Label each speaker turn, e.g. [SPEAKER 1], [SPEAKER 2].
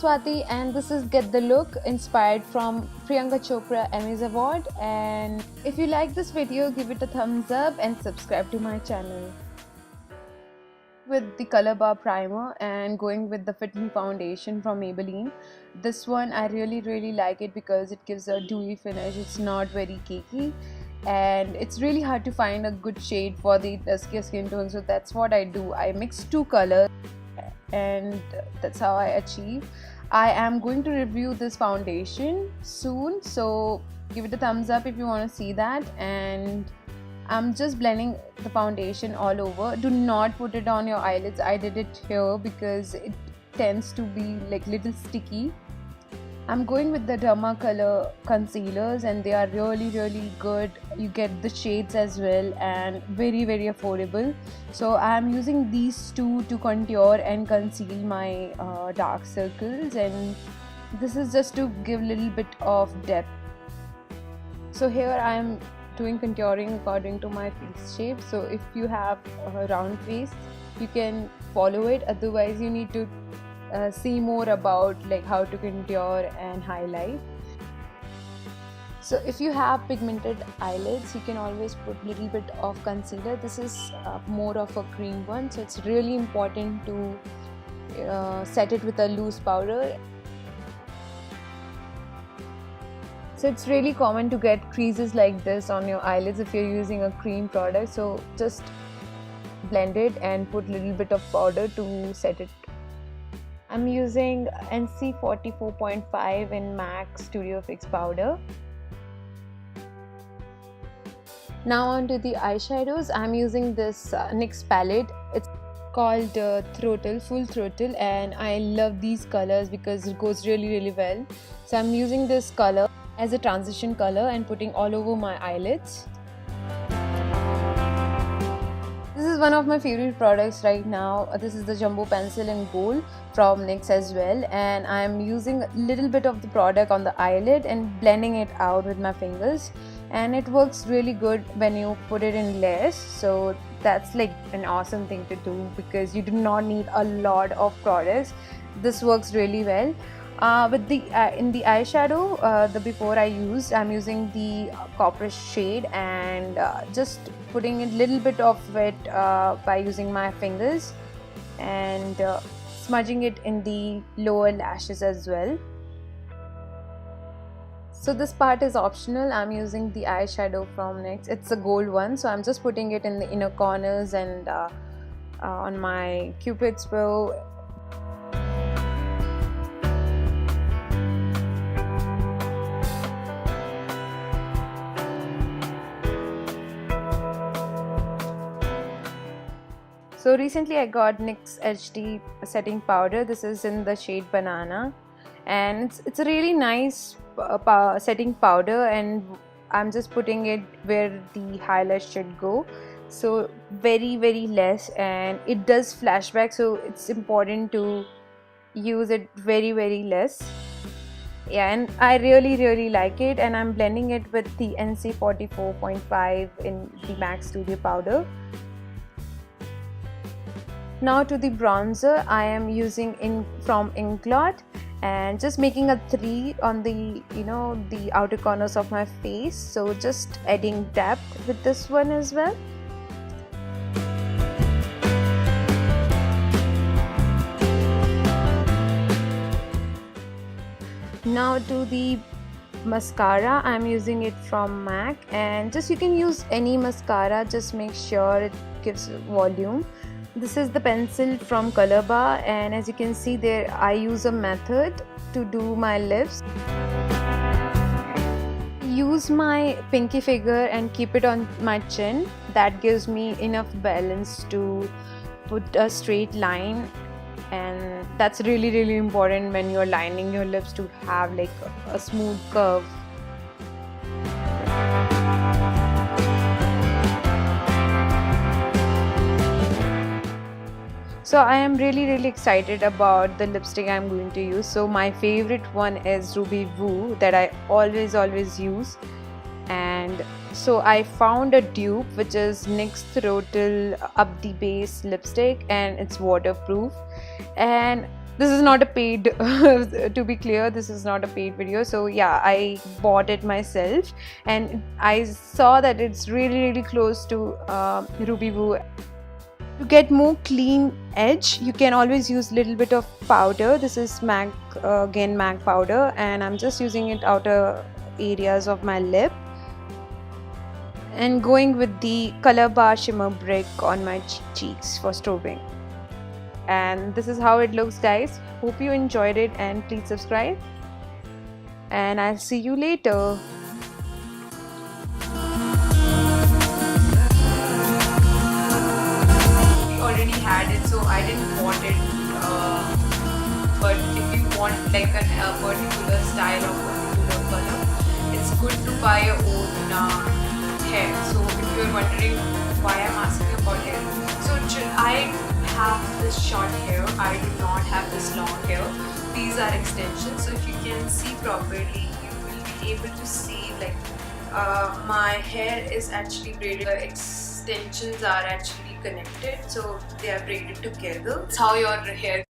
[SPEAKER 1] Swati and this is Get the Look, inspired from Priyanka Chopra Emmy's award. And if you like this video, give it a thumbs up and subscribe to my channel. With the Colorbar Primer and going with the Fit Me Foundation from Maybelline. This one I really like it because it gives a dewy finish. It's not very cakey and it's really hard to find a good shade for the duskier skin tone, so that's what I do. I mix two colors and that's how I achieve. I am going to review this foundation soon, so give it a thumbs up if you want to see that. And I'm just blending the foundation all over. Do not put it on your eyelids. I did it here because it tends to be like little sticky. I'm going with the Derma color concealers and they are really good. You get the shades as well and very affordable. So I'm using these two to contour and conceal my dark circles, and this is just to give a little bit of depth. So here I am doing contouring according to my face shape. So if you have a round face, you can follow it. Otherwise you need to see more about like how to contour and highlight. So if you have pigmented eyelids, you can always put a little bit of concealer. This is more of a cream one, so it's really important to set it with a loose powder. So it's really common to get creases like this on your eyelids if you're using a cream product. So just blend it and put a little bit of powder to set it. I'm using NC 44.5 in MAC Studio Fix powder. Now on to the eyeshadows. I'm using this NYX palette. It's called Throttle, Full Throttle, and I love these colors because it goes really well. So I'm using this color as a transition color and putting all over my eyelids. This is one of my favorite products right now. This is the Jumbo Pencil in Gold from NYX as well, and I'm using a little bit of the product on the eyelid and blending it out with my fingers, and it works really good when you put it in layers. So that's like an awesome thing to do because you do not need a lot of products. This works really well. With the in the eyeshadow, the before I'm using the copper shade and just putting a little bit of it by using my fingers and smudging it in the lower lashes as well. So this part is optional. I'm using the eyeshadow from NYX. It's a gold one, so I'm just putting it in the inner corners and on my Cupid's bow. So recently I got NYX HD setting powder. This is in the shade Banana, and it's a really nice setting powder, and I'm just putting it where the highlight should go. So very less, and it does flashback, so it's important to use it very less. Yeah, and I really like it, and I'm blending it with the NC 44.5 in the MAC Studio powder. Now to the bronzer, I am using from Inglot and just making a 3 on the the outer corners of my face. So just adding depth with this one as well. Now to the mascara, I'm using it from MAC, and just you can use any mascara, just make sure it gives volume. This is the pencil from Colorbar, and as you can see there, I use a method to do my lips. Use my pinky finger and keep it on my chin. That gives me enough balance to put a straight line, and that's really important when you're lining your lips to have like a smooth curve. So I am really excited about the lipstick I'm going to use. So my favorite one is Ruby Woo that I always use, and so I found a dupe which is NYX Throttle Up the Base lipstick, and it's waterproof, and This is not a paid to be clear, this is not a paid video. So yeah, I bought it myself and I saw that it's really close to Ruby Woo. To get more clean edge, you can always use little bit of powder. This is MAC again MAC powder, and I'm just using it outer areas of my lip and going with the Colorbar shimmer brick on my cheeks for strobing. And this is how it looks, guys. Hope you enjoyed it and please subscribe, and I'll see you later. We already had it, so I didn't want it, but if you want like a particular style or particular color, it's good to buy your own hair. So if you're wondering why I'm asking about hair, so I have this short hair, I do not have this long hair. These are extensions, so if you can see properly, you will be able to see like my hair is actually braided. The extensions are actually connected, so they are braided together. That's how your hair